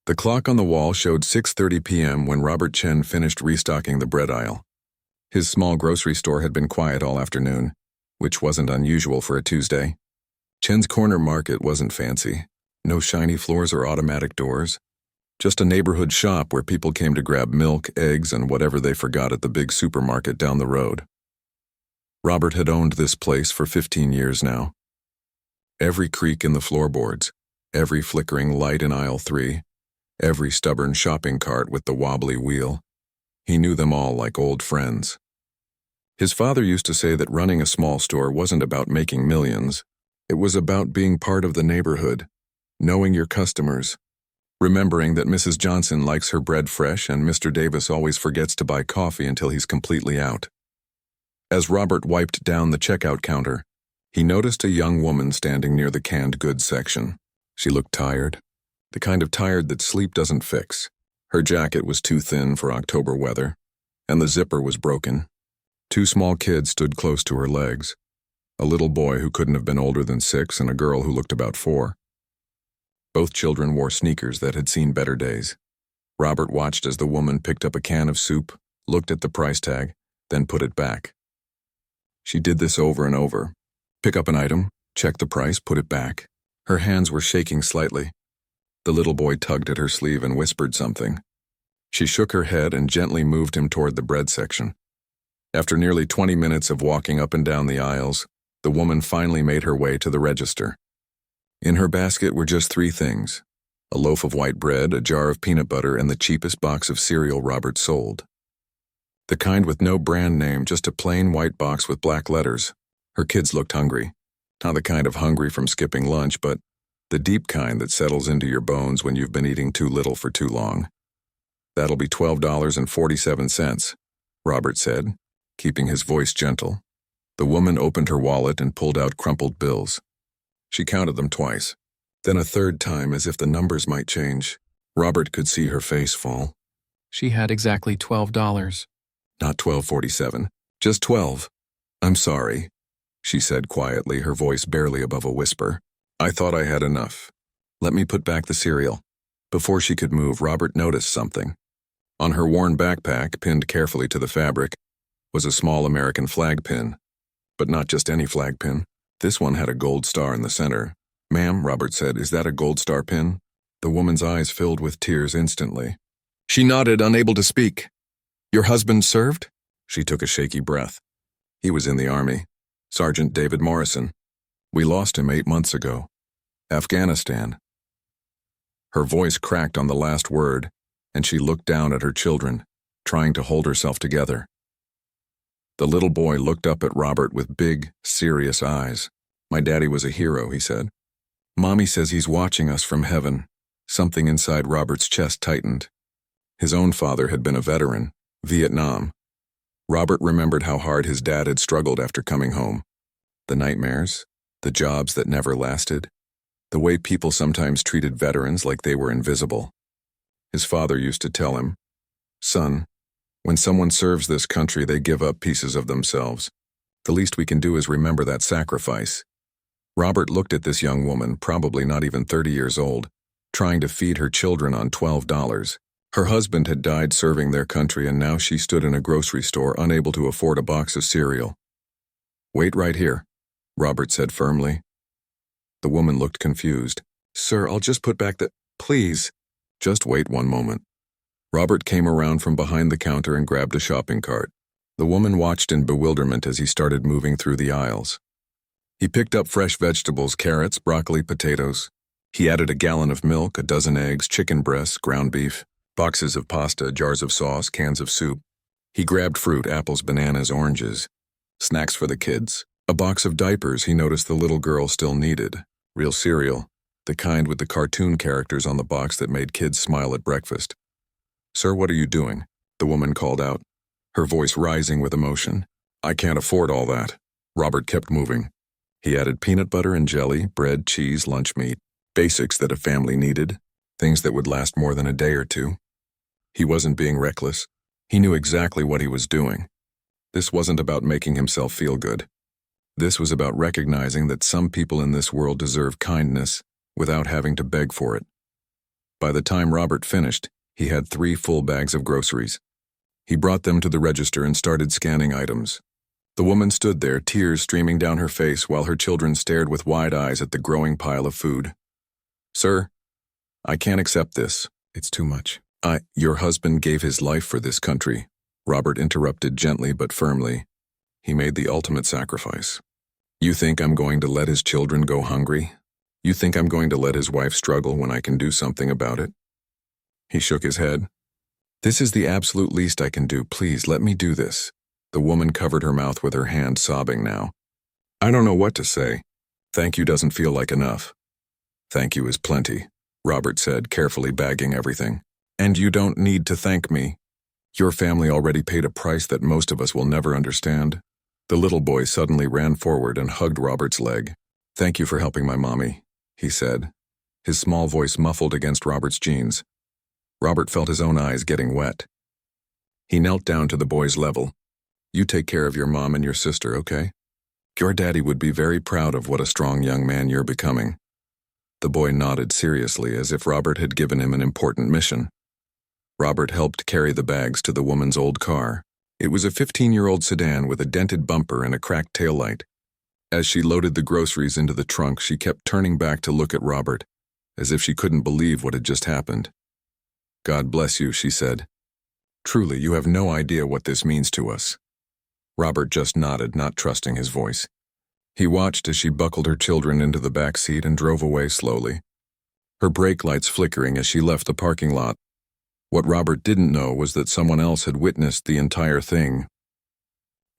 The clock on the wall showed 6:30 p.m. when Robert Chen finished restocking the bread aisle. His small grocery store had been quiet all afternoon, which wasn't unusual for a Tuesday. Chen's corner market wasn't fancy. No shiny floors or automatic doors. Just a neighborhood shop where people came to grab milk, eggs, and whatever they forgot at the big supermarket down the road. Robert had owned this place for 15 years now. Every creak in the floorboards, every flickering light in aisle 3, every stubborn shopping cart with the wobbly wheel. He knew them all like old friends. His father used to say that running a small store wasn't about making millions. It was about being part of the neighborhood, knowing your customers, remembering that Mrs. Johnson likes her bread fresh and Mr. Davis always forgets to buy coffee until he's completely out. As Robert wiped down the checkout counter, he noticed a young woman standing near the canned goods section. She looked tired, the kind of tired that sleep doesn't fix. Her jacket was too thin for October weather, and the zipper was broken. 2 small kids stood close to her legs, a little boy who couldn't have been older than 6 and a girl who looked about 4. Both children wore sneakers that had seen better days. Robert watched as the woman picked up a can of soup, looked at the price tag, then put it back. She did this over and over. Pick up an item, check the price, put it back. Her hands were shaking slightly. The little boy tugged at her sleeve and whispered something. She shook her head and gently moved him toward the bread section. After nearly 20 minutes of walking up and down the aisles, the woman finally made her way to the register. In her basket were just 3 things: a loaf of white bread, a jar of peanut butter, and the cheapest box of cereal Robert sold. The kind with no brand name, just a plain white box with black letters. Her kids looked hungry. Not the kind of hungry from skipping lunch, but the deep kind that settles into your bones when you've been eating too little for too long. That'll be $12.47, Robert said, keeping his voice gentle. The woman opened her wallet and pulled out crumpled bills. She counted them twice, then a third time as if the numbers might change. Robert could see her face fall. She had exactly $12. Not $12.47, just 12. I'm sorry, she said quietly, her voice barely above a whisper. I thought I had enough. Let me put back the cereal. Before she could move, Robert noticed something. On her worn backpack, pinned carefully to the fabric, was a small American flag pin. But not just any flag pin. This one had a gold star in the center. Ma'am, Robert said, is that a gold star pin? The woman's eyes filled with tears instantly. She nodded, unable to speak. Your husband served? She took a shaky breath. He was in the army. Sergeant David Morrison. We lost him 8 months ago. Afghanistan. Her voice cracked on the last word, and she looked down at her children, trying to hold herself together. The little boy looked up at Robert with big, serious eyes. My daddy was a hero, he said. Mommy says he's watching us from heaven. Something inside Robert's chest tightened. His own father had been a veteran, Vietnam. Robert remembered how hard his dad had struggled after coming home. The nightmares, the jobs that never lasted, the way people sometimes treated veterans like they were invisible. His father used to tell him, Son, when someone serves this country, they give up pieces of themselves. The least we can do is remember that sacrifice. Robert looked at this young woman, probably not even 30 years old, trying to feed her children on $12. Her husband had died serving their country, and now she stood in a grocery store unable to afford a box of cereal. Wait right here, Robert said firmly. The woman looked confused. Sir, I'll just put back the... Please. Just wait one moment. Robert came around from behind the counter and grabbed a shopping cart. The woman watched in bewilderment as he started moving through the aisles. He picked up fresh vegetables, carrots, broccoli, potatoes. He added a gallon of milk, a dozen eggs, chicken breasts, ground beef, boxes of pasta, jars of sauce, cans of soup. He grabbed fruit, apples, bananas, oranges, snacks for the kids. A box of diapers he noticed the little girl still needed. Real cereal, the kind with the cartoon characters on the box that made kids smile at breakfast. Sir, what are you doing? The woman called out, her voice rising with emotion. I can't afford all that. Robert kept moving. He added peanut butter and jelly, bread, cheese, lunch meat, basics that a family needed, things that would last more than a day or 2. He wasn't being reckless. He knew exactly what he was doing. This wasn't about making himself feel good. This was about recognizing that some people in this world deserve kindness without having to beg for it. By the time Robert finished, he had 3 full bags of groceries. He brought them to the register and started scanning items. The woman stood there, tears streaming down her face while her children stared with wide eyes at the growing pile of food. "Sir, I can't accept this. It's too much. Your husband gave his life for this country," Robert interrupted gently but firmly. "He made the ultimate sacrifice. You think I'm going to let his children go hungry? You think I'm going to let his wife struggle when I can do something about it?" He shook his head. "This is the absolute least I can do. Please, let me do this." The woman covered her mouth with her hand, sobbing now. "I don't know what to say. Thank you doesn't feel like enough." "Thank you is plenty," Robert said, carefully bagging everything. "And you don't need to thank me. Your family already paid a price that most of us will never understand." The little boy suddenly ran forward and hugged Robert's leg. "Thank you for helping my mommy," he said, his small voice muffled against Robert's jeans. Robert felt his own eyes getting wet. He knelt down to the boy's level. "You take care of your mom and your sister, okay? Your daddy would be very proud of what a strong young man you're becoming." The boy nodded seriously as if Robert had given him an important mission. Robert helped carry the bags to the woman's old car. It was a 15-year-old sedan with a dented bumper and a cracked taillight. As she loaded the groceries into the trunk, she kept turning back to look at Robert, as if she couldn't believe what had just happened. "God bless you," she said. "Truly, you have no idea what this means to us." Robert just nodded, not trusting his voice. He watched as she buckled her children into the back seat and drove away slowly, her brake lights flickering as she left the parking lot. What Robert didn't know was that someone else had witnessed the entire thing.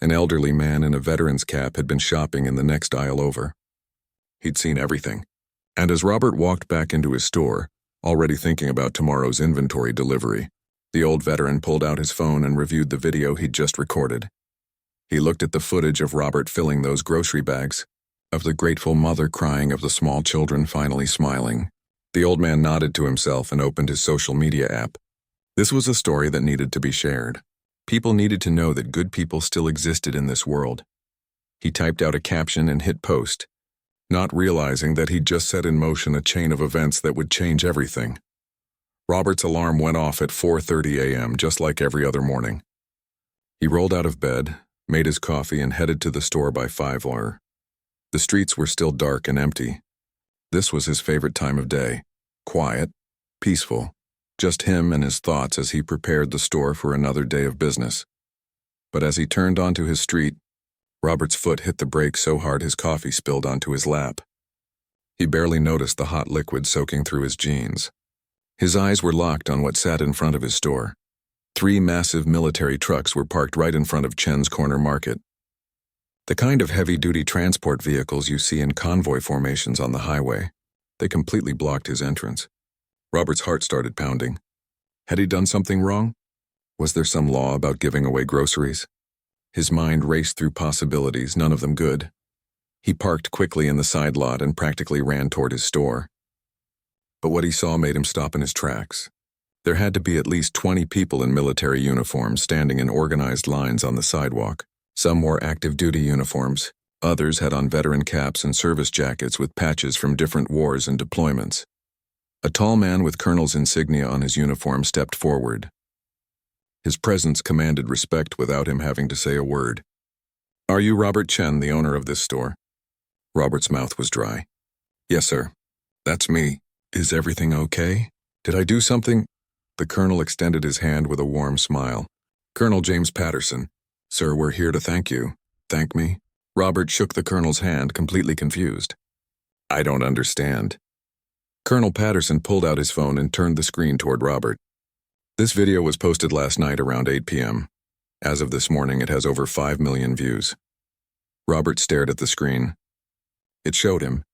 An elderly man in a veteran's cap had been shopping in the next aisle over. He'd seen everything, and as Robert walked back into his store, already thinking about tomorrow's inventory delivery, the old veteran pulled out his phone and reviewed the video he'd just recorded. He looked at the footage of Robert filling those grocery bags, of the grateful mother crying, of the small children finally smiling. The old man nodded to himself and opened his social media app. This was a story that needed to be shared. People needed to know that good people still existed in this world. He typed out a caption and hit post, not realizing that he'd just set in motion a chain of events that would change everything. Robert's alarm went off at 4:30 a.m., just like every other morning. He rolled out of bed, made his coffee, and headed to the store by 5 hour. The streets were still dark and empty. This was his favorite time of day. Quiet, peaceful, just him and his thoughts as he prepared the store for another day of business. But as he turned onto his street, Robert's foot hit the brake so hard his coffee spilled onto his lap. He barely noticed the hot liquid soaking through his jeans. His eyes were locked on what sat in front of his store. 3 massive military trucks were parked right in front of Chen's Corner Market. The kind of heavy-duty transport vehicles you see in convoy formations on the highway. They completely blocked his entrance. Robert's heart started pounding. Had he done something wrong? Was there some law about giving away groceries? His mind raced through possibilities, none of them good. He parked quickly in the side lot and practically ran toward his store. But what he saw made him stop in his tracks. There had to be at least 20 people in military uniforms standing in organized lines on the sidewalk. Some wore active-duty uniforms. Others had on veteran caps and service jackets with patches from different wars and deployments. A tall man with colonel's insignia on his uniform stepped forward. His presence commanded respect without him having to say a word. "Are you Robert Chen, the owner of this store?" Robert's mouth was dry. "Yes, sir. That's me. Is everything okay? Did I do something?" The colonel extended his hand with a warm smile. "Colonel James Patterson. Sir, we're here to thank you." "Thank me?" Robert shook the colonel's hand, completely confused. "I don't understand." Colonel Patterson pulled out his phone and turned the screen toward Robert. "This video was posted last night around 8 p.m. As of this morning, it has over 5 million views." Robert stared at the screen. It showed him,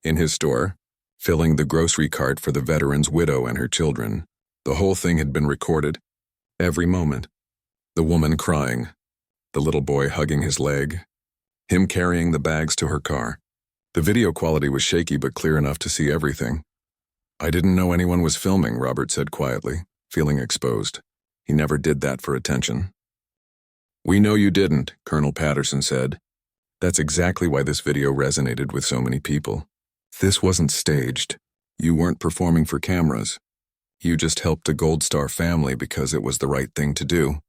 in his store, filling the grocery cart for the veteran's widow and her children. The whole thing had been recorded, every moment. The woman crying, the little boy hugging his leg, him carrying the bags to her car. The video quality was shaky but clear enough to see everything. "I didn't know anyone was filming," Robert said quietly, feeling exposed. He never did that for attention. "We know you didn't," Colonel Patterson said. "That's exactly why this video resonated with so many people. This wasn't staged. You weren't performing for cameras. You just helped a Gold Star family because it was the right thing to do.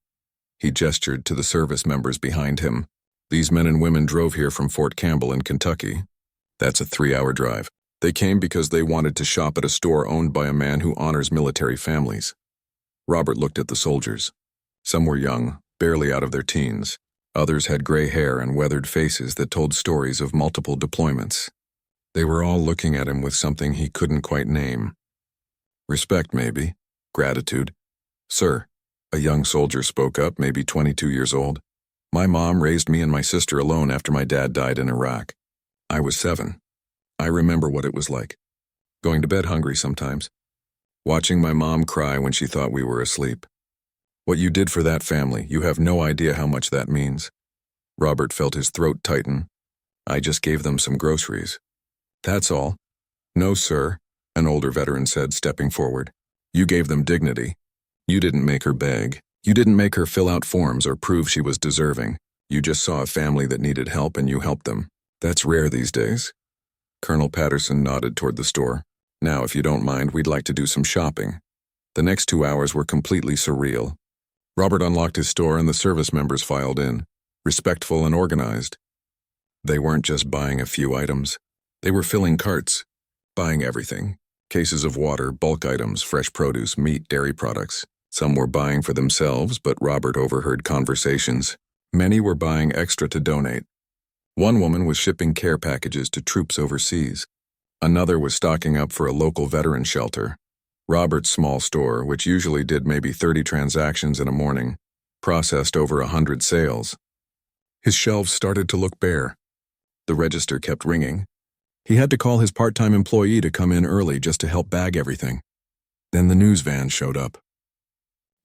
He gestured to the service members behind him. These men and women drove here from Fort Campbell in Kentucky. That's a 3-hour drive. They came because they wanted to shop at a store owned by a man who honors military families. Robert looked at the soldiers. Some were young, barely out of their teens. Others had gray hair and weathered faces that told stories of multiple deployments. They were all looking at him with something he couldn't quite name. Respect, maybe. Gratitude. Sir, a young soldier spoke up, maybe 22 years old. My mom raised me and my sister alone after my dad died in Iraq. I was 7. I remember what it was like. Going to bed hungry sometimes. Watching my mom cry when she thought we were asleep. What you did for that family, you have no idea how much that means. Robert felt his throat tighten. I just gave them some groceries. That's all. No, sir, an older veteran said, stepping forward. You gave them dignity. You didn't make her beg. You didn't make her fill out forms or prove she was deserving. You just saw a family that needed help and you helped them. That's rare these days. Colonel Patterson nodded toward the store. Now, if you don't mind, we'd like to do some shopping. The next 2 hours were completely surreal. Robert unlocked his store and the service members filed in, respectful and organized. They weren't just buying a few items. They were filling carts, buying everything. Cases of water, bulk items, fresh produce, meat, dairy products. Some were buying for themselves, but Robert overheard conversations. Many were buying extra to donate. One woman was shipping care packages to troops overseas. Another was stocking up for a local veteran shelter. Robert's small store, which usually did maybe 30 transactions in a morning, processed over 100 sales. His shelves started to look bare. The register kept ringing. He had to call his part-time employee to come in early just to help bag everything. Then the news van showed up.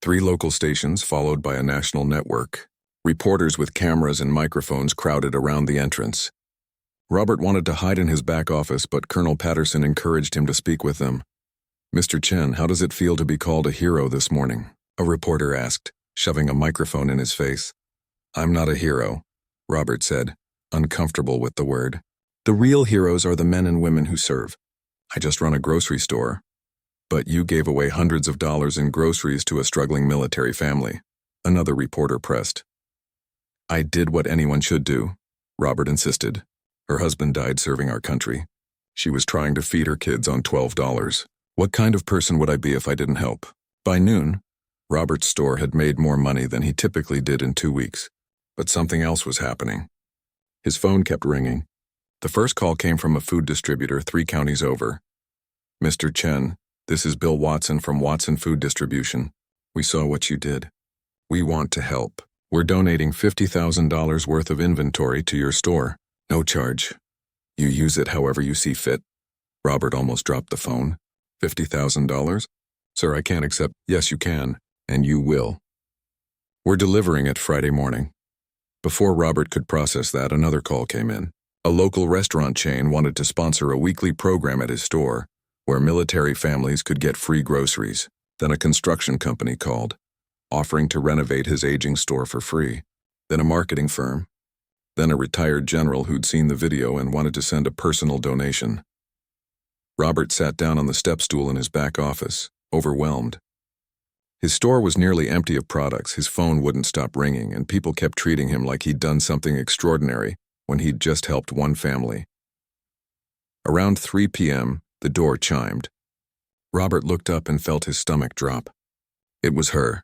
3 local stations followed by a national network. Reporters with cameras and microphones crowded around the entrance. Robert wanted to hide in his back office, but Colonel Patterson encouraged him to speak with them. Mr. Chen, how does it feel to be called a hero this morning? A reporter asked, shoving a microphone in his face. I'm not a hero, Robert said, uncomfortable with the word. The real heroes are the men and women who serve. I just run a grocery store. But you gave away hundreds of dollars in groceries to a struggling military family. Another reporter pressed. I did what anyone should do, Robert insisted. Her husband died serving our country. She was trying to feed her kids on $12. What kind of person would I be if I didn't help? By noon, Robert's store had made more money than he typically did in 2 weeks. But something else was happening. His phone kept ringing. The first call came from a food distributor 3 counties over. Mr. Chen, this is Bill Watson from Watson Food Distribution. We saw what you did. We want to help. We're donating $50,000 worth of inventory to your store. No charge. You use it however you see fit. Robert almost dropped the phone. $50,000? Sir, I can't accept. Yes, you can, and you will. We're delivering it Friday morning. Before Robert could process that, another call came in. A local restaurant chain wanted to sponsor a weekly program at his store where military families could get free groceries. Then a construction company called, offering to renovate his aging store for free. Then a marketing firm. Then a retired general who'd seen the video and wanted to send a personal donation. Robert sat down on the step stool in his back office, overwhelmed. His store was nearly empty of products, his phone wouldn't stop ringing, and people kept treating him like he'd done something extraordinary when he'd just helped one family. Around 3 p.m., the door chimed. Robert looked up and felt his stomach drop. It was her,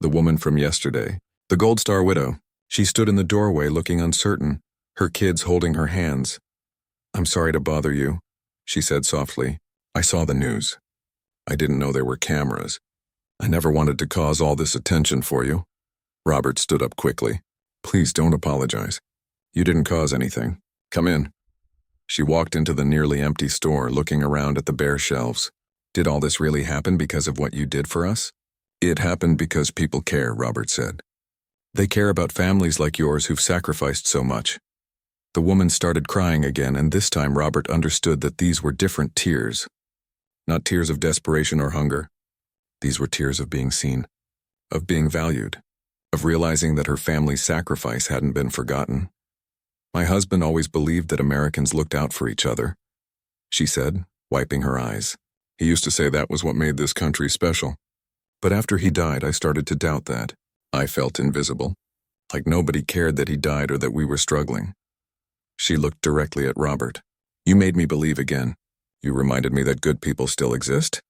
the woman from yesterday, the Gold Star widow. She stood in the doorway looking uncertain, her kids holding her hands. I'm sorry to bother you, she said softly. I saw the news. I didn't know there were cameras. I never wanted to cause all this attention for you. Robert stood up quickly. Please don't apologize. You didn't cause anything. Come in. She walked into the nearly empty store, looking around at the bare shelves. Did all this really happen because of what you did for us? It happened because people care, Robert said. They care about families like yours who've sacrificed so much. The woman started crying again, and this time Robert understood that these were different tears. Not tears of desperation or hunger. These were tears of being seen, of being valued, of realizing that her family's sacrifice hadn't been forgotten. My husband always believed that Americans looked out for each other, she said, wiping her eyes. He used to say that was what made this country special. But after he died, I started to doubt that. I felt invisible, like nobody cared that he died or that we were struggling. She looked directly at Robert. You made me believe again. You reminded me that good people still exist.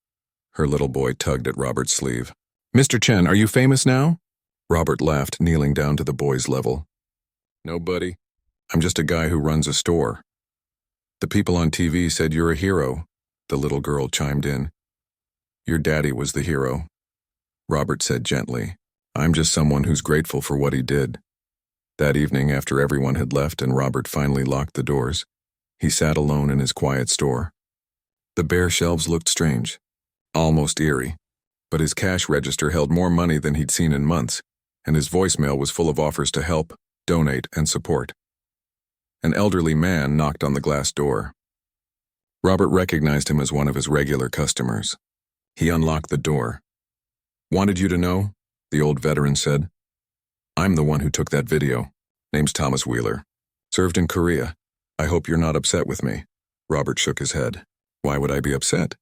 Her little boy tugged at Robert's sleeve. Mr. Chen, are you famous now? Robert laughed, kneeling down to the boy's level. No, buddy. I'm just a guy who runs a store. The people on TV said you're a hero, the little girl chimed in. Your daddy was the hero, Robert said gently. I'm just someone who's grateful for what he did. That evening, after everyone had left and Robert finally locked the doors, he sat alone in his quiet store. The bare shelves looked strange, almost eerie, but his cash register held more money than he'd seen in months, and his voicemail was full of offers to help, donate, and support. An elderly man knocked on the glass door. Robert recognized him as one of his regular customers. He unlocked the door. Wanted you to know, the old veteran said. I'm the one who took that video. Name's Thomas Wheeler. Served in Korea. I hope you're not upset with me. Robert shook his head. Why would I be upset?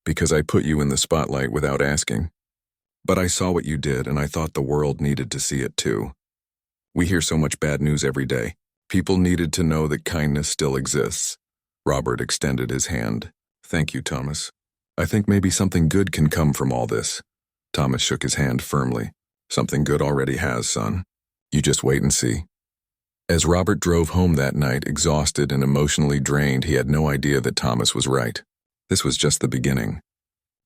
Because I put you in the spotlight without asking. But I saw what you did and I thought the world needed to see it too. We hear so much bad news every day. People needed to know that kindness still exists. Robert extended his hand. Thank you, Thomas. I think maybe something good can come from all this. Thomas shook his hand firmly. Something good already has, son. You just wait and see. As Robert drove home that night, exhausted and emotionally drained, he had no idea that Thomas was right. This was just the beginning.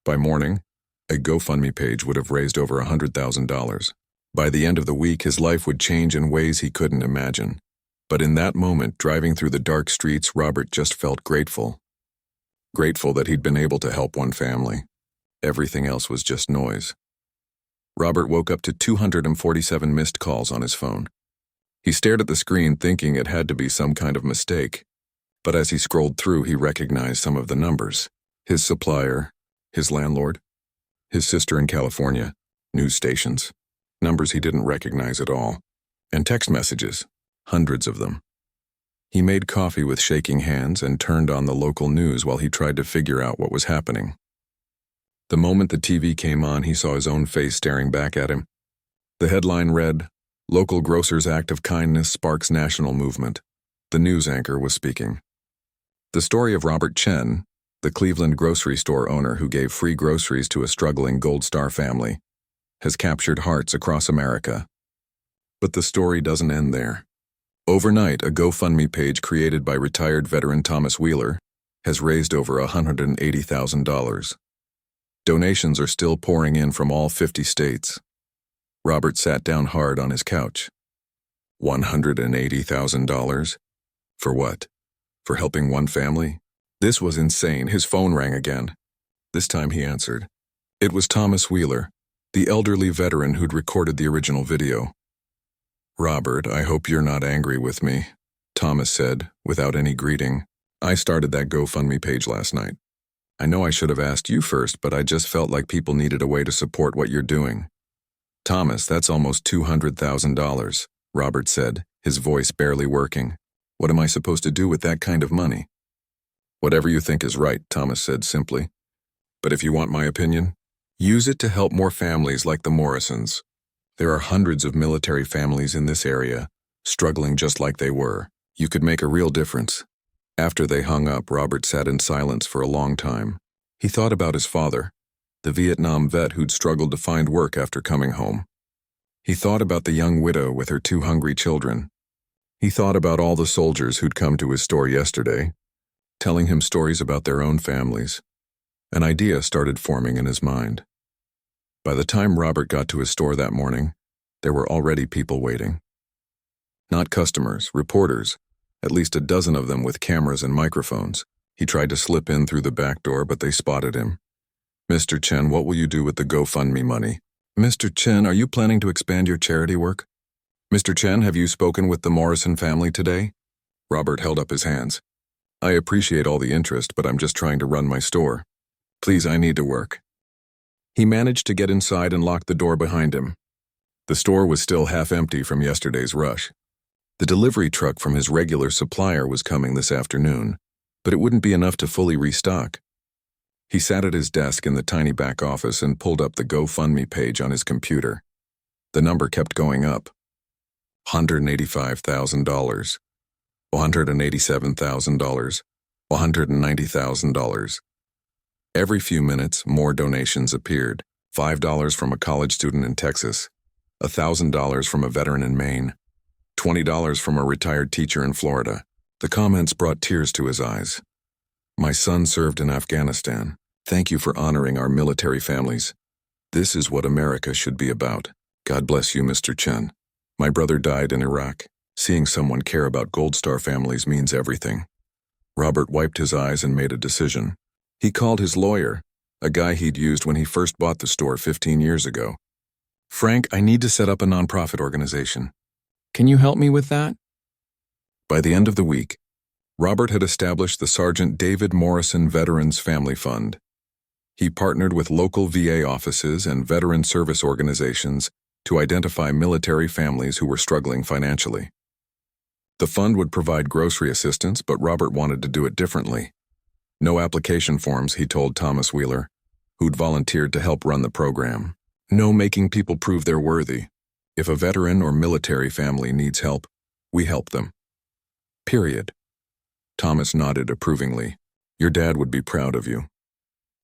By morning, a GoFundMe page would have raised over $100,000. By the end of the week, his life would change in ways he couldn't imagine. But in that moment, driving through the dark streets, Robert just felt grateful. Grateful that he'd been able to help one family. Everything else was just noise. Robert woke up to 247 missed calls on his phone. He stared at the screen thinking it had to be some kind of mistake. But as he scrolled through, he recognized some of the numbers. His supplier, his landlord, his sister in California, news stations, numbers he didn't recognize at all, and text messages, hundreds of them. He made coffee with shaking hands and turned on the local news while he tried to figure out what was happening. The moment the TV came on, he saw his own face staring back at him. The headline read, Local Grocers Act of Kindness Sparks National Movement. The news anchor was speaking. The story of Robert Chen, the Cleveland grocery store owner who gave free groceries to a struggling Gold Star family, has captured hearts across America. But the story doesn't end there. Overnight, a GoFundMe page created by retired veteran Thomas Wheeler has raised over $180,000. Donations are still pouring in from all 50 states. Robert sat down hard on his couch. $180,000? For what? For helping one family? This was insane. His phone rang again. This time he answered. It was Thomas Wheeler, the elderly veteran who'd recorded the original video. Robert, I hope you're not angry with me, Thomas said, without any greeting. I started that GoFundMe page last night. I know I should have asked you first, but I just felt like people needed a way to support what you're doing. Thomas, that's almost $200,000, Robert said, his voice barely working. What am I supposed to do with that kind of money? Whatever you think is right, Thomas said simply. But if you want my opinion, use it to help more families like the Morrisons. There are hundreds of military families in this area, struggling just like they were. You could make a real difference. After they hung up, Robert sat in silence for a long time. He thought about his father, the Vietnam vet who'd struggled to find work after coming home. He thought about the young widow with her 2 hungry children. He thought about all the soldiers who'd come to his store yesterday, telling him stories about their own families. An idea started forming in his mind. By the time Robert got to his store that morning, there were already people waiting. Not customers, reporters, at least a dozen of them with cameras and microphones. He tried to slip in through the back door, but they spotted him. Mr. Chen, what will you do with the GoFundMe money? Mr. Chen, are you planning to expand your charity work? Mr. Chen, have you spoken with the Morrison family today? Robert held up his hands. I appreciate all the interest, but I'm just trying to run my store. Please, I need to work. He managed to get inside and lock the door behind him. The store was still half empty from yesterday's rush. The delivery truck from his regular supplier was coming this afternoon, but it wouldn't be enough to fully restock. He sat at his desk in the tiny back office and pulled up the GoFundMe page on his computer. The number kept going up. $185,000. $187,000. $190,000. Every few minutes, more donations appeared. $5 from a college student in Texas, $1,000 from a veteran in Maine, $20 from a retired teacher in Florida. The comments brought tears to his eyes. My son served in Afghanistan. Thank you for honoring our military families. This is what America should be about. God bless you, Mr. Chen. My brother died in Iraq. Seeing someone care about Gold Star families means everything. Robert wiped his eyes and made a decision. He called his lawyer, a guy he'd used when he first bought the store 15 years ago. Frank, I need to set up a nonprofit organization. Can you help me with that? By the end of the week, Robert had established the Sergeant David Morrison Veterans Family Fund. He partnered with local VA offices and veteran service organizations to identify military families who were struggling financially. The fund would provide grocery assistance, but Robert wanted to do it differently. No application forms, he told Thomas Wheeler, who'd volunteered to help run the program. No making people prove they're worthy. If a veteran or military family needs help, we help them. Period. Thomas nodded approvingly. Your dad would be proud of you.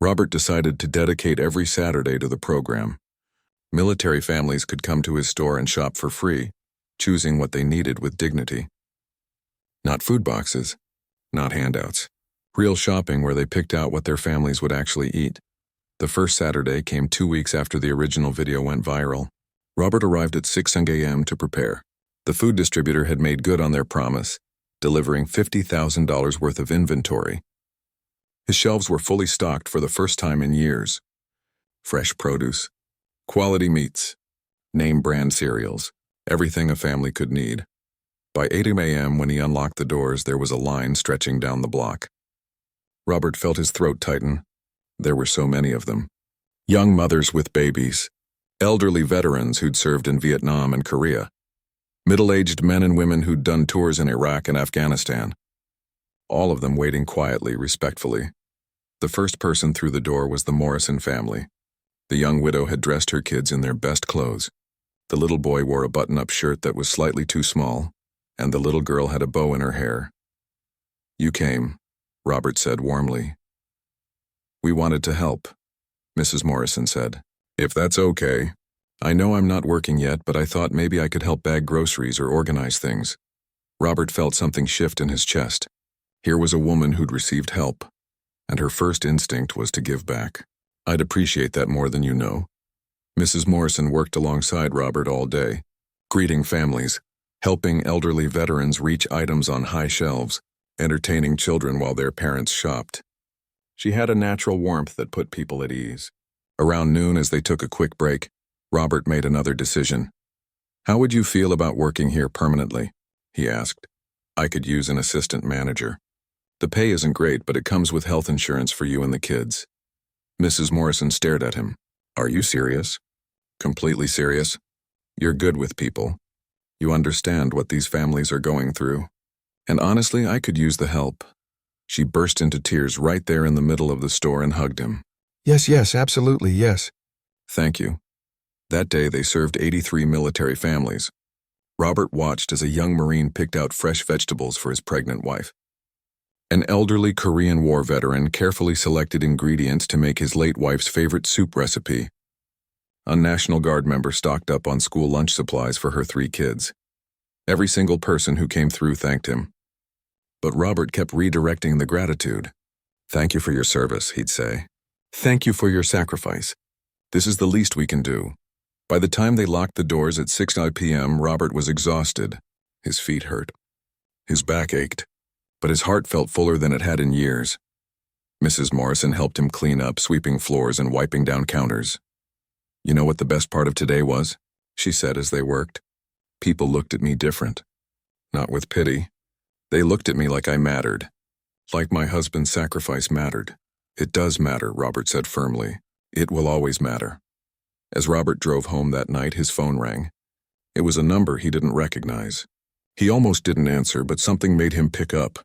Robert decided to dedicate every Saturday to the program. Military families could come to his store and shop for free, choosing what they needed with dignity. Not food boxes, not handouts. Real shopping where they picked out what their families would actually eat. The first Saturday came 2 weeks after the original video went viral. Robert arrived at 6 a.m. to prepare. The food distributor had made good on their promise, delivering $50,000 worth of inventory. His shelves were fully stocked for the first time in years. Fresh produce, quality meats, name brand cereals, everything a family could need. By 8 a.m. when he unlocked the doors, there was a line stretching down the block. Robert felt his throat tighten. There were so many of them. Young mothers with babies, elderly veterans who'd served in Vietnam and Korea, middle-aged men and women who'd done tours in Iraq and Afghanistan. All of them waiting quietly, respectfully. The first person through the door was the Morrison family. The young widow had dressed her kids in their best clothes. The little boy wore a button-up shirt that was slightly too small, and the little girl had a bow in her hair. You came, Robert said warmly. We wanted to help, Mrs. Morrison said. If that's okay. I know I'm not working yet, but I thought maybe I could help bag groceries or organize things. Robert felt something shift in his chest. Here was a woman who'd received help, and her first instinct was to give back. I'd appreciate that more than you know. Mrs. Morrison worked alongside Robert all day, greeting families, helping elderly veterans reach items on high shelves, entertaining children while their parents shopped. She had a natural warmth that put people at ease. Around noon, as they took a quick break, Robert made another decision. How would you feel about working here permanently? He asked. I could use an assistant manager. The pay isn't great, but it comes with health insurance for you and the kids. Mrs. Morrison stared at him. Are you serious? Completely serious. You're good with people. You understand what these families are going through. And honestly, I could use the help. She burst into tears right there in the middle of the store and hugged him. Yes, absolutely, yes. Thank you. That day they served 83 military families. Robert watched as a young Marine picked out fresh vegetables for his pregnant wife. An elderly Korean War veteran carefully selected ingredients to make his late wife's favorite soup recipe. A National Guard member stocked up on school lunch supplies for her 3 kids. Every single person who came through thanked him. But Robert kept redirecting the gratitude. Thank you for your service, he'd say. Thank you for your sacrifice. This is the least we can do. By the time they locked the doors at 6 p.m., Robert was exhausted. His feet hurt. His back ached. But his heart felt fuller than it had in years. Mrs. Morrison helped him clean up, sweeping floors and wiping down counters. You know what the best part of today was? She said as they worked. People looked at me different. Not with pity. They looked at me like I mattered. Like my husband's sacrifice mattered. It does matter, Robert said firmly. It will always matter. As Robert drove home that night, his phone rang. It was a number he didn't recognize. He almost didn't answer, but something made him pick up.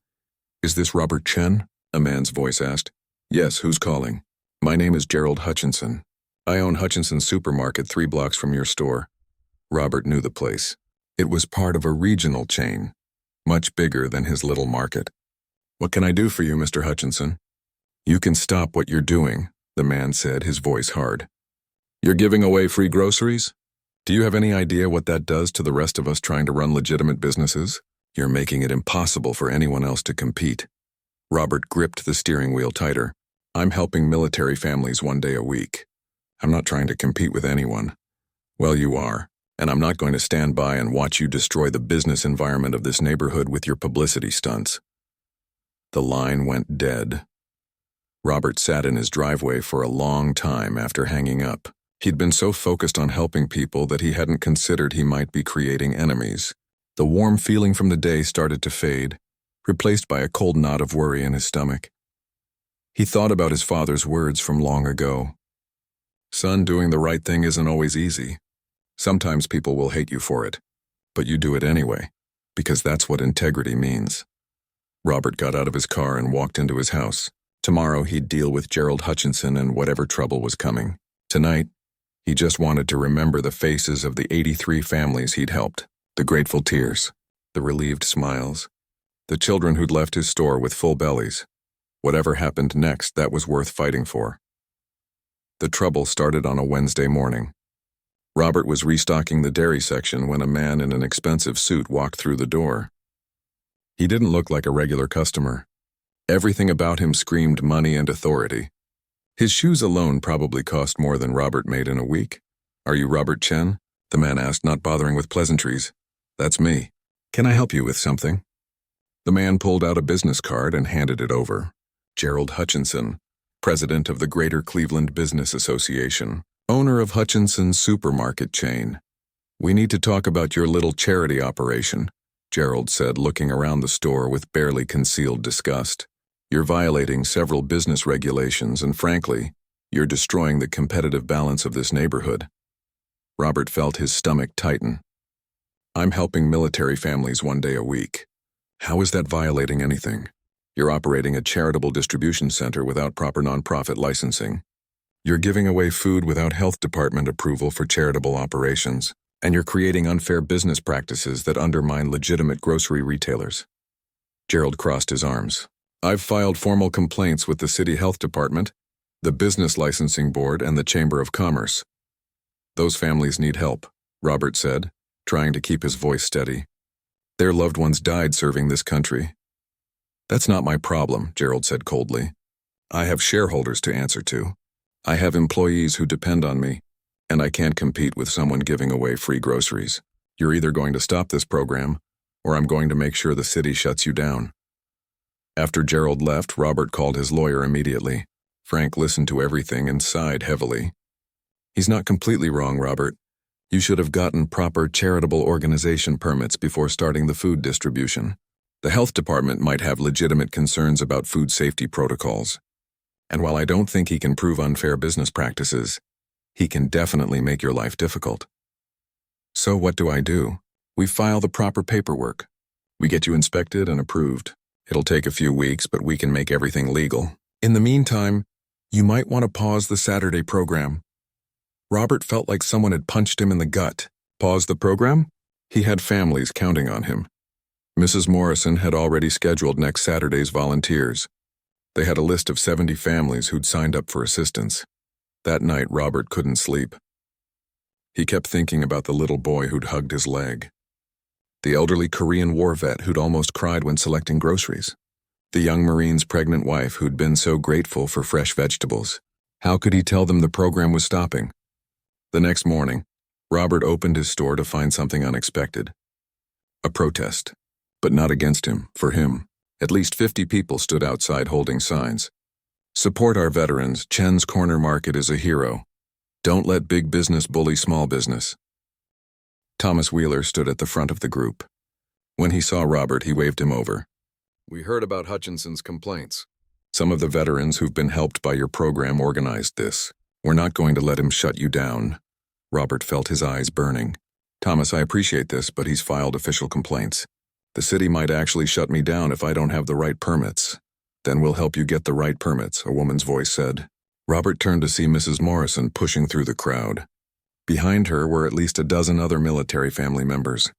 Is this Robert Chen? A man's voice asked. Yes, who's calling? My name is Gerald Hutchinson. I own Hutchinson's Supermarket 3 blocks from your store. Robert knew the place. It was part of a regional chain, much bigger than his little market. What can I do for you, Mr. Hutchinson? You can stop what you're doing, the man said, his voice hard. You're giving away free groceries? Do you have any idea what that does to the rest of us trying to run legitimate businesses? You're making it impossible for anyone else to compete. Robert gripped the steering wheel tighter. I'm helping military families 1 day a week. I'm not trying to compete with anyone. Well, you are, and I'm not going to stand by and watch you destroy the business environment of this neighborhood with your publicity stunts. The line went dead. Robert sat in his driveway for a long time after hanging up. He'd been so focused on helping people that he hadn't considered he might be creating enemies. The warm feeling from the day started to fade, replaced by a cold knot of worry in his stomach. He thought about his father's words from long ago. Son, doing the right thing isn't always easy. Sometimes people will hate you for it, but you do it anyway, because that's what integrity means. Robert got out of his car and walked into his house. Tomorrow he'd deal with Gerald Hutchinson and whatever trouble was coming. Tonight, he just wanted to remember the faces of the 83 families he'd helped, the grateful tears, the relieved smiles, the children who'd left his store with full bellies. Whatever happened next, that was worth fighting for. The trouble started on a Wednesday morning. Robert was restocking the dairy section when a man in an expensive suit walked through the door. He didn't look like a regular customer. Everything about him screamed money and authority. His shoes alone probably cost more than Robert made in a week. Are you Robert Chen? The man asked, not bothering with pleasantries. That's me. Can I help you with something? The man pulled out a business card and handed it over. Gerald Hutchinson, president of the Greater Cleveland Business Association, owner of Hutchinson's Supermarket chain. We need to talk about your little charity operation, Gerald said, looking around the store with barely concealed disgust. You're violating several business regulations, and frankly, you're destroying the competitive balance of this neighborhood. Robert felt his stomach tighten. I'm helping military families 1 day a week. How is that violating anything? You're operating a charitable distribution center without proper nonprofit licensing. You're giving away food without health department approval for charitable operations, and you're creating unfair business practices that undermine legitimate grocery retailers. Gerald crossed his arms. I've filed formal complaints with the city health department, the business licensing board, and the Chamber of Commerce. Those families need help, Robert said, trying to keep his voice steady. Their loved ones died serving this country. That's not my problem, Gerald said coldly. I have shareholders to answer to. I have employees who depend on me, and I can't compete with someone giving away free groceries. You're either going to stop this program, or I'm going to make sure the city shuts you down. After Gerald left, Robert called his lawyer immediately. Frank listened to everything and sighed heavily. He's not completely wrong, Robert. You should have gotten proper charitable organization permits before starting the food distribution. The health department might have legitimate concerns about food safety protocols. And while I don't think he can prove unfair business practices, he can definitely make your life difficult. So what do? We file the proper paperwork. We get you inspected and approved. It'll take a few weeks, but we can make everything legal. In the meantime, you might want to pause the Saturday program. Robert felt like someone had punched him in the gut. Pause the program? He had families counting on him. Mrs. Morrison had already scheduled next Saturday's volunteers. They had a list of 70 families who'd signed up for assistance. That night, Robert couldn't sleep. He kept thinking about the little boy who'd hugged his leg, the elderly Korean war vet who'd almost cried when selecting groceries, the young Marine's pregnant wife who'd been so grateful for fresh vegetables. How could he tell them the program was stopping? The next morning, Robert opened his store to find something unexpected. A protest, but not against him, for him. At least 50 people stood outside holding signs. Support our veterans. Chen's Corner Market is a hero. Don't let big business bully small business. Thomas Wheeler stood at the front of the group. When he saw Robert, he waved him over. We heard about Hutchinson's complaints. Some of the veterans who've been helped by your program organized this. We're not going to let him shut you down. Robert felt his eyes burning. Thomas, I appreciate this, but he's filed official complaints. The city might actually shut me down if I don't have the right permits. Then we'll help you get the right permits, a woman's voice said. Robert turned to see Mrs. Morrison pushing through the crowd. Behind her were at least a dozen other military family members.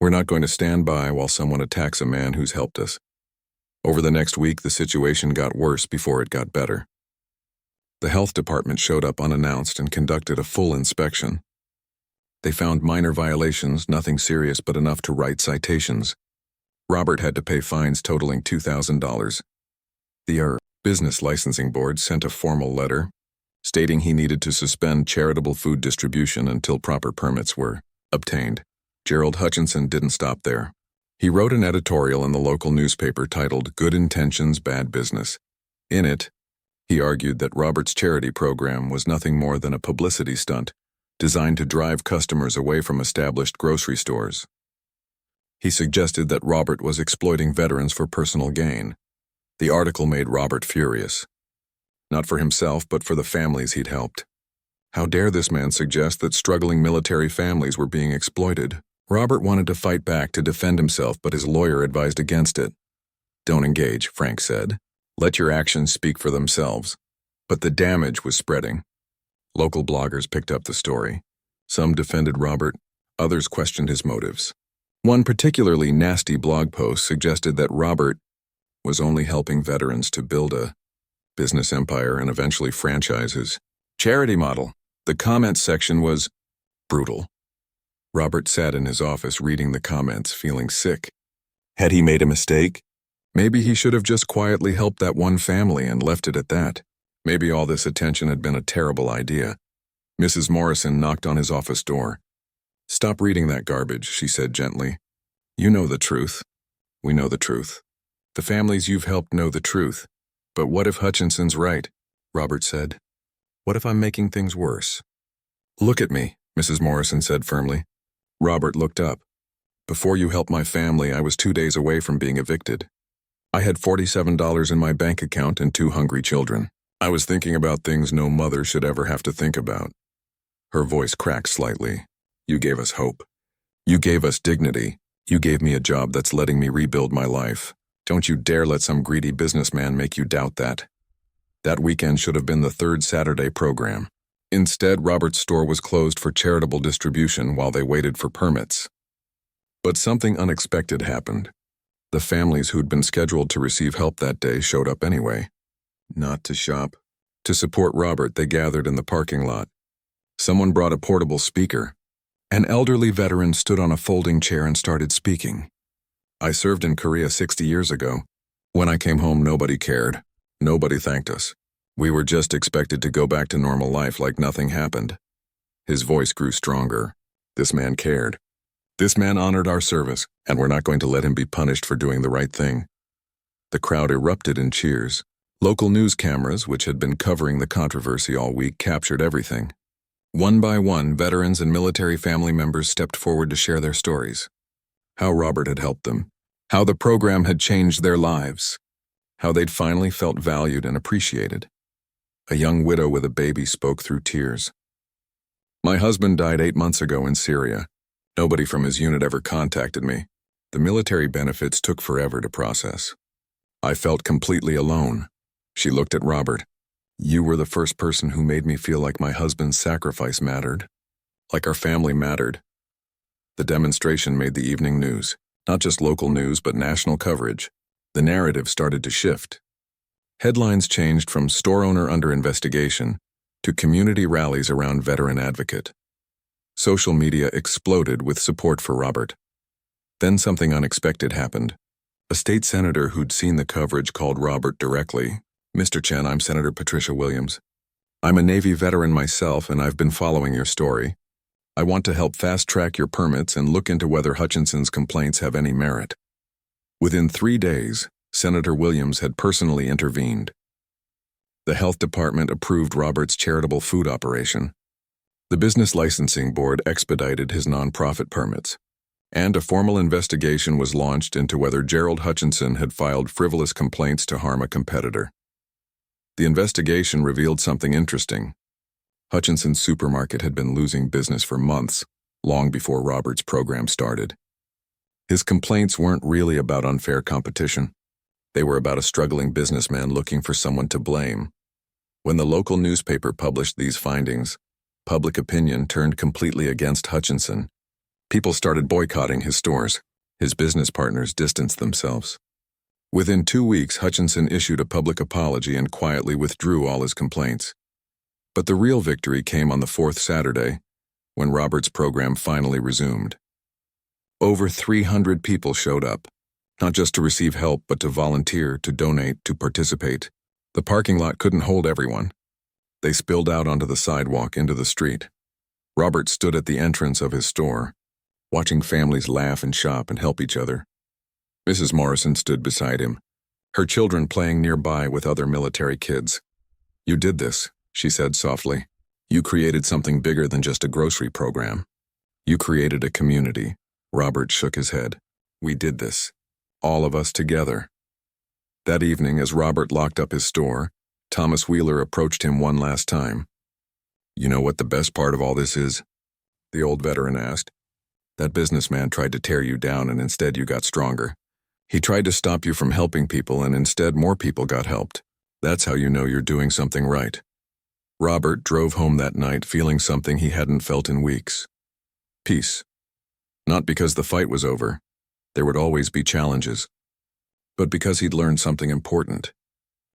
We're not going to stand by while someone attacks a man who's helped us. Over the next week, the situation got worse before it got better. The health department showed up unannounced and conducted a full inspection. They found minor violations, nothing serious but enough to write citations. Robert had to pay fines totaling $2,000. The Business Licensing Board sent a formal letter stating he needed to suspend charitable food distribution until proper permits were obtained. Gerald Hutchinson didn't stop there. He wrote an editorial in the local newspaper titled "Good Intentions, Bad Business." In it, he argued that Robert's charity program was nothing more than a publicity stunt designed to drive customers away from established grocery stores. He suggested that Robert was exploiting veterans for personal gain. The article made Robert furious. Not for himself, but for the families he'd helped. How dare this man suggest that struggling military families were being exploited? Robert wanted to fight back to defend himself, but his lawyer advised against it. "Don't engage," Frank said. "Let your actions speak for themselves." But the damage was spreading. Local bloggers picked up the story. Some defended Robert, others questioned his motives. One particularly nasty blog post suggested that Robert was only helping veterans to build a business empire and eventually franchise his charity model. The comments section was brutal. Robert sat in his office reading the comments, feeling sick. Had he made a mistake? Maybe he should have just quietly helped that one family and left it at that. Maybe all this attention had been a terrible idea. Mrs. Morrison knocked on his office door. "Stop reading that garbage," she said gently. "You know the truth. We know the truth. The families you've helped know the truth. But what if Hutchinson's right?" Robert said. "What if I'm making things worse?" "Look at me," Mrs. Morrison said firmly. Robert looked up. "Before you helped my family, I was 2 days away from being evicted. I had $47 in my bank account and 2 hungry children. I was thinking about things no mother should ever have to think about." Her voice cracked slightly. "You gave us hope. You gave us dignity. You gave me a job that's letting me rebuild my life. Don't you dare let some greedy businessman make you doubt that." That weekend should have been the 3rd Saturday program. Instead, Robert's store was closed for charitable distribution while they waited for permits. But something unexpected happened. The families who'd been scheduled to receive help that day showed up anyway. Not to shop. To support Robert, they gathered in the parking lot. Someone brought a portable speaker. An elderly veteran stood on a folding chair and started speaking. "I served in Korea 60 years ago. When I came home, nobody cared. Nobody thanked us. We were just expected to go back to normal life like nothing happened." His voice grew stronger. This man cared. This man honored our service, and we're not going to let him be punished for doing the right thing. The crowd erupted in cheers. Local news cameras, which had been covering the controversy all week, captured everything. One by one, veterans and military family members stepped forward to share their stories. How Robert had helped them. How the program had changed their lives. How they'd finally felt valued and appreciated. A young widow with a baby spoke through tears. "My husband died 8 months ago in Syria. Nobody from his unit ever contacted me. The military benefits took forever to process. I felt completely alone." She looked at Robert. "You were the first person who made me feel like my husband's sacrifice mattered. Like our family mattered." The demonstration made the evening news. Not just local news, but national coverage. The narrative started to shift. Headlines changed from "store owner under investigation" to "community rallies around veteran advocate." Social media exploded with support for Robert. Then something unexpected happened. A state senator who'd seen the coverage called Robert directly. "Mr. Chen, I'm Senator Patricia Williams. I'm a Navy veteran myself, and I've been following your story. I want to help fast-track your permits and look into whether Hutchinson's complaints have any merit." Within 3 days, Senator Williams had personally intervened. The health department approved Robert's charitable food operation. The Business Licensing Board expedited his nonprofit permits, and a formal investigation was launched into whether Gerald Hutchinson had filed frivolous complaints to harm a competitor. The investigation revealed something interesting. Hutchinson's supermarket had been losing business for months, long before Robert's program started. His complaints weren't really about unfair competition. They were about a struggling businessman looking for someone to blame. When the local newspaper published these findings, public opinion turned completely against Hutchinson. People started boycotting his stores. His business partners distanced themselves. Within 2 weeks, Hutchinson issued a public apology and quietly withdrew all his complaints. But the real victory came on the fourth Saturday, when Robert's program finally resumed. Over 300 people showed up, not just to receive help, but to volunteer, to donate, to participate. The parking lot couldn't hold everyone. They spilled out onto the sidewalk into the street. Robert stood at the entrance of his store, watching families laugh and shop and help each other. Mrs. Morrison stood beside him, her children playing nearby with other military kids. "You did this," she said softly. "You created something bigger than just a grocery program. You created a community." Robert shook his head. "We did this. All of us together." That evening, as Robert locked up his store, Thomas Wheeler approached him one last time. "You know what the best part of all this is?" the old veteran asked. "That businessman tried to tear you down, and instead you got stronger. He tried to stop you from helping people, and instead more people got helped. That's how you know you're doing something right." Robert drove home that night feeling something he hadn't felt in weeks. Peace. Not because the fight was over. There would always be challenges. But because he'd learned something important.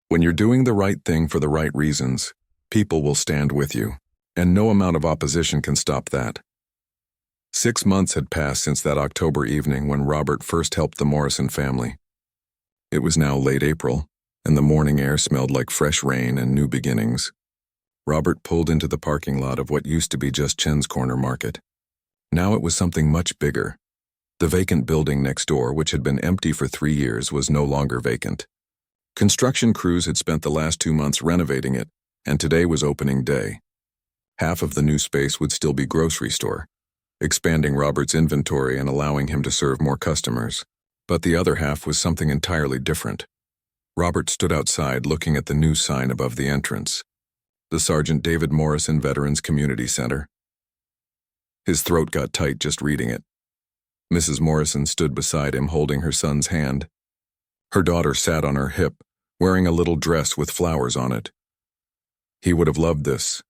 When you're doing the right thing for the right reasons, people will stand with you, and no amount of opposition can stop that. 6 months had passed since that October evening when Robert first helped the Morrison family. It was now late April, and the morning air smelled like fresh rain and new beginnings. Robert pulled into the parking lot of what used to be just Chen's Corner Market. Now it was something much bigger. The vacant building next door, which had been empty for 3 years, was no longer vacant. Construction crews had spent the last 2 months renovating it, and today was opening day. Half of the new space would still be grocery store, expanding Robert's inventory and allowing him to serve more customers. But the other half was something entirely different. Robert stood outside looking at the new sign above the entrance. The Sergeant David Morrison Veterans Community Center. His throat got tight just reading it. Mrs. Morrison stood beside him holding her son's hand. Her daughter sat on her hip, wearing a little dress with flowers on it. "He would have loved this,"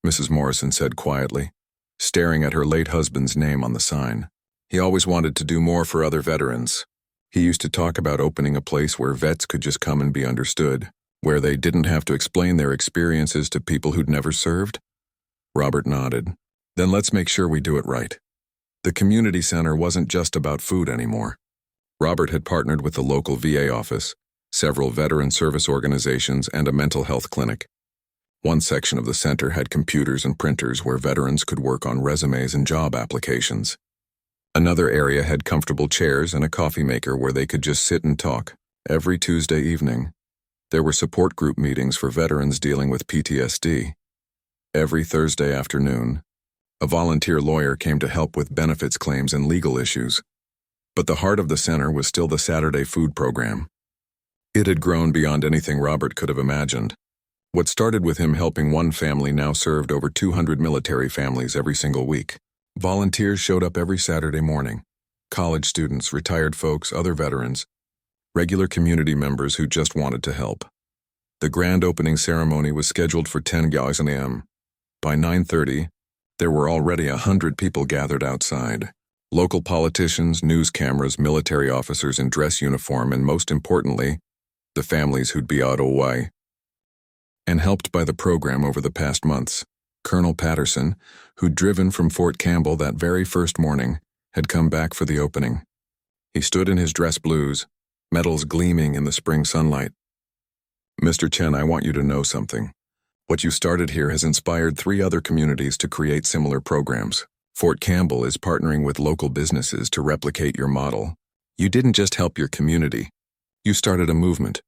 Mrs. Morrison said quietly, staring at her late husband's name on the sign. "He always wanted to do more for other veterans. He used to talk about opening a place where vets could just come and be understood, where they didn't have to explain their experiences to people who'd never served." Robert nodded. "Then let's make sure we do it right." The community center wasn't just about food anymore. Robert had partnered with the local VA office, several veteran service organizations, and a mental health clinic. One section of the center had computers and printers where veterans could work on resumes and job applications. Another area had comfortable chairs and a coffee maker where they could just sit and talk. Every Tuesday evening, there were support group meetings for veterans dealing with PTSD. Every Thursday afternoon, a volunteer lawyer came to help with benefits claims and legal issues. But the heart of the center was still the Saturday food program. It had grown beyond anything Robert could have imagined. What started with him helping one family now served over 200 military families every single week. Volunteers showed up every Saturday morning. College students, retired folks, other veterans, regular community members who just wanted to help. The grand opening ceremony was scheduled for 10 a.m. By 9:30, there were already 100 people gathered outside. Local politicians, news cameras, military officers in dress uniform, and most importantly, the families who'd be out away. And helped by the program over the past months, Colonel Patterson, who'd driven from Fort Campbell that very first morning, had come back for the opening. He stood in his dress blues, medals gleaming in the spring sunlight. "Mr. Chen, I want you to know something. What you started here has inspired 3 other communities to create similar programs. Fort Campbell is partnering with local businesses to replicate your model. You didn't just help your community. You started a movement."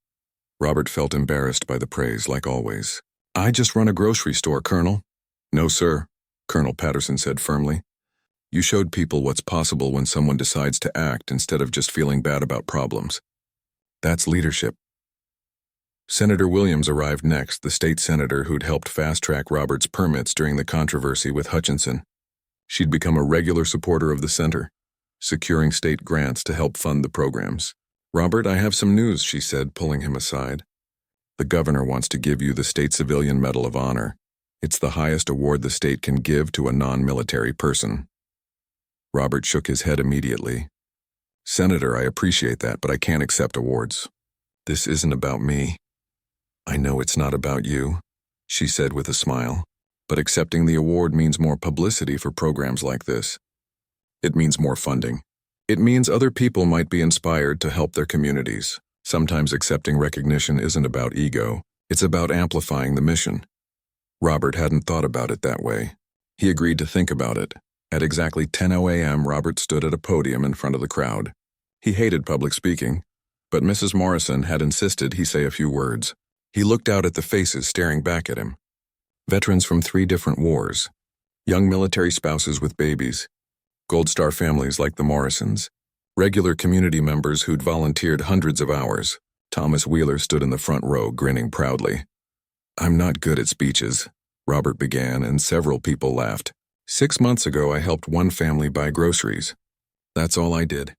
Robert felt embarrassed by the praise, like always. "I just run a grocery store, Colonel." "No, sir," Colonel Patterson said firmly. "You showed people what's possible when someone decides to act instead of just feeling bad about problems. That's leadership." Senator Williams arrived next, the state senator who'd helped fast-track Robert's permits during the controversy with Hutchinson. She'd become a regular supporter of the center, securing state grants to help fund the programs. "Robert, I have some news," she said, pulling him aside. The governor wants to give you the State Civilian Medal of Honor. It's the highest award the state can give to a non-military person. Robert shook his head immediately. Senator, I appreciate that, but I can't accept awards. This isn't about me. I know it's not about you, she said with a smile, but accepting the award means more publicity for programs like this. It means more funding. It means other people might be inspired to help their communities. Sometimes accepting recognition isn't about ego, it's about amplifying the mission. Robert hadn't thought about it that way. He agreed to think about it. At exactly 10:00 a.m., Robert stood at a podium in front of the crowd. He hated public speaking, but Mrs. Morrison had insisted he say a few words. He looked out at the faces staring back at him. Veterans from 3 different wars, young military spouses with babies, Gold Star families like the Morrisons, regular community members who'd volunteered hundreds of hours. Thomas Wheeler stood in the front row, grinning proudly. I'm not good at speeches, Robert began, and several people laughed. 6 months ago, I helped one family buy groceries. That's all I did.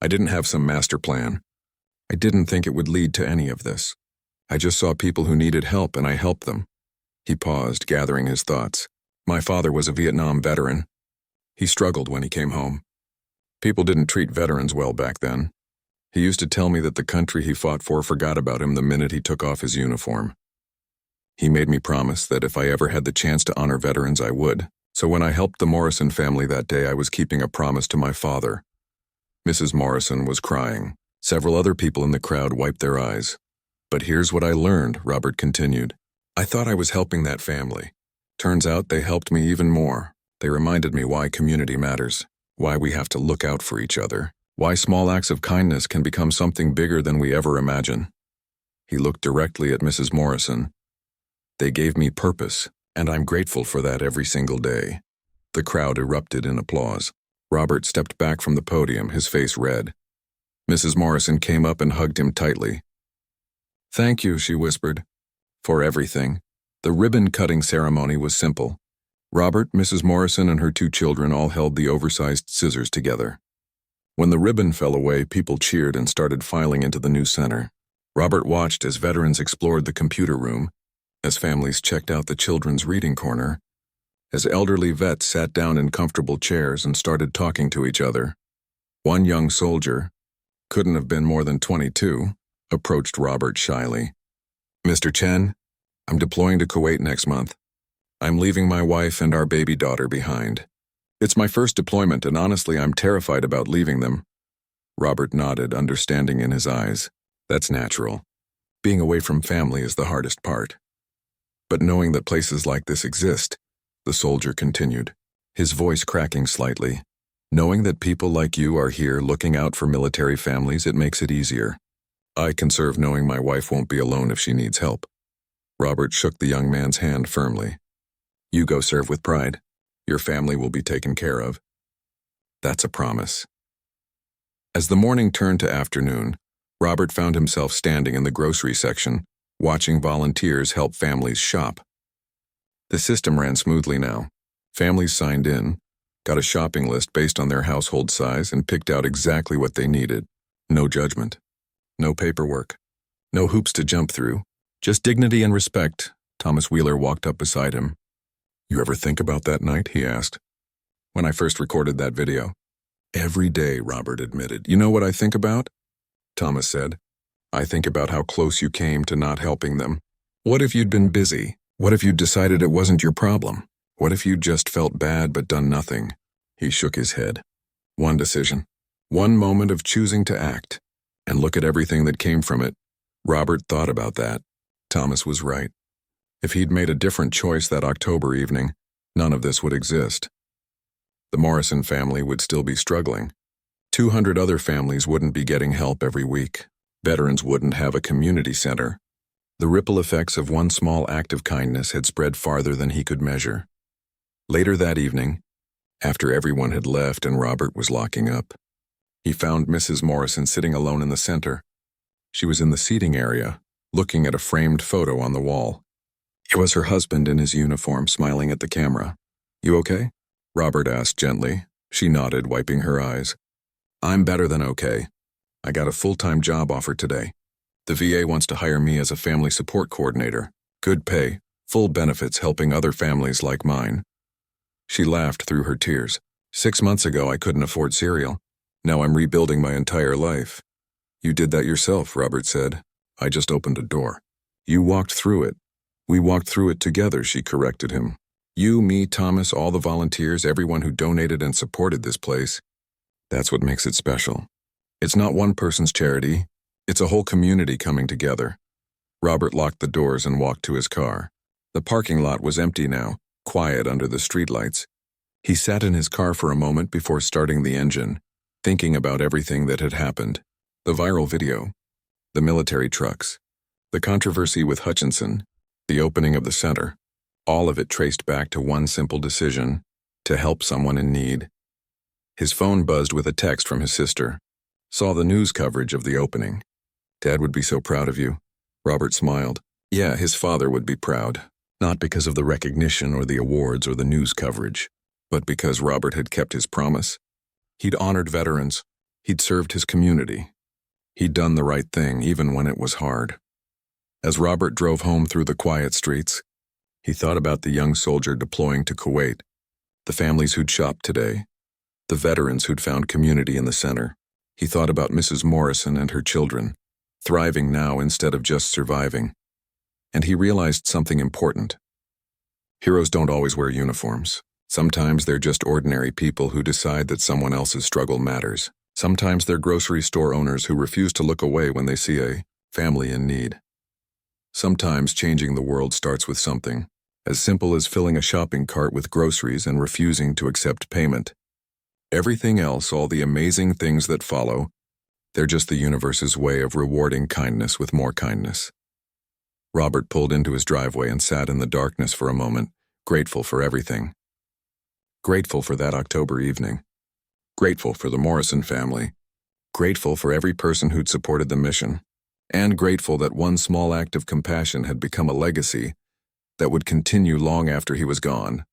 I didn't have some master plan. I didn't think it would lead to any of this. I just saw people who needed help, and I helped them. He paused, gathering his thoughts. My father was a Vietnam veteran. He struggled when he came home. People didn't treat veterans well back then. He used to tell me that the country he fought for forgot about him the minute he took off his uniform. He made me promise that if I ever had the chance to honor veterans, I would. So when I helped the Morrison family that day, I was keeping a promise to my father. Mrs. Morrison was crying. Several other people in the crowd wiped their eyes. But here's what I learned, Robert continued. I thought I was helping that family. Turns out they helped me even more. They reminded me why community matters, why we have to look out for each other, why small acts of kindness can become something bigger than we ever imagine. He looked directly at Mrs. Morrison. They gave me purpose, and I'm grateful for that every single day. The crowd erupted in applause. Robert stepped back from the podium, his face red. Mrs. Morrison came up and hugged him tightly. Thank you, she whispered, for everything. The ribbon-cutting ceremony was simple. Robert, Mrs. Morrison, and her 2 children all held the oversized scissors together. When the ribbon fell away, people cheered and started filing into the new center. Robert watched as veterans explored the computer room, as families checked out the children's reading corner, as elderly vets sat down in comfortable chairs and started talking to each other. One young soldier, couldn't have been more than 22, approached Robert shyly. Mr. Chen, I'm deploying to Kuwait next month. I'm leaving my wife and our baby daughter behind. It's my first deployment, and honestly, I'm terrified about leaving them. Robert nodded, understanding in his eyes. That's natural. Being away from family is the hardest part. But knowing that places like this exist, the soldier continued, his voice cracking slightly. Knowing that people like you are here looking out for military families, it makes it easier. I can serve knowing my wife won't be alone if she needs help. Robert shook the young man's hand firmly. You go serve with pride. Your family will be taken care of. That's a promise. As the morning turned to afternoon, Robert found himself standing in the grocery section, watching volunteers help families shop. The system ran smoothly now. Families signed in, got a shopping list based on their household size, and picked out exactly what they needed. No judgment. No paperwork. No hoops to jump through. Just dignity and respect. Thomas Wheeler walked up beside him. You ever think about that night? He asked. When I first recorded that video. Every day, Robert admitted. You know what I think about? Thomas said. I think about how close you came to not helping them. What if you'd been busy? What if you'd decided it wasn't your problem? What if you'd just felt bad but done nothing? He shook his head. One decision. One moment of choosing to act. And look at everything that came from it. Robert thought about that. Thomas was right. If he'd made a different choice that October evening, none of this would exist. The Morrison family would still be struggling. 200 other families wouldn't be getting help every week. Veterans wouldn't have a community center. The ripple effects of one small act of kindness had spread farther than he could measure. Later that evening, after everyone had left and Robert was locking up, he found Mrs. Morrison sitting alone in the center. She was in the seating area, looking at a framed photo on the wall. It was her husband in his uniform, smiling at the camera. You okay? Robert asked gently. She nodded, wiping her eyes. I'm better than okay. I got a full-time job offer today. The VA wants to hire me as a family support coordinator. Good pay, full benefits helping other families like mine. She laughed through her tears. 6 months ago, I couldn't afford cereal. Now I'm rebuilding my entire life. You did that yourself, Robert said. I just opened a door. You walked through it. We walked through it together, she corrected him. You, me, Thomas, all the volunteers, everyone who donated and supported this place. That's what makes it special. It's not one person's charity. It's a whole community coming together. Robert locked the doors and walked to his car. The parking lot was empty now, quiet under the streetlights. He sat in his car for a moment before starting the engine, thinking about everything that had happened. The viral video, the military trucks, the controversy with Hutchinson, the opening of the center, all of it traced back to one simple decision: to help someone in need. His phone buzzed with a text from his sister. Saw the news coverage of the opening. Dad would be so proud of you. Robert smiled. Yeah, his father would be proud. Not because of the recognition or the awards or the news coverage, but because Robert had kept his promise. He'd honored veterans. He'd served his community. He'd done the right thing even when it was hard. As Robert drove home through the quiet streets, he thought about the young soldier deploying to Kuwait, the families who'd shopped today, the veterans who'd found community in the center. He thought about Mrs. Morrison and her children, thriving now instead of just surviving. And he realized something important. Heroes don't always wear uniforms. Sometimes they're just ordinary people who decide that someone else's struggle matters. Sometimes they're grocery store owners who refuse to look away when they see a family in need. Sometimes changing the world starts with something as simple as filling a shopping cart with groceries and refusing to accept payment. Everything else, all the amazing things that follow, they're just the universe's way of rewarding kindness with more kindness. Robert pulled into his driveway and sat in the darkness for a moment, grateful for everything. Grateful for that October evening. Grateful for the Morrison family. Grateful for every person who'd supported the mission. And grateful that one small act of compassion had become a legacy that would continue long after he was gone.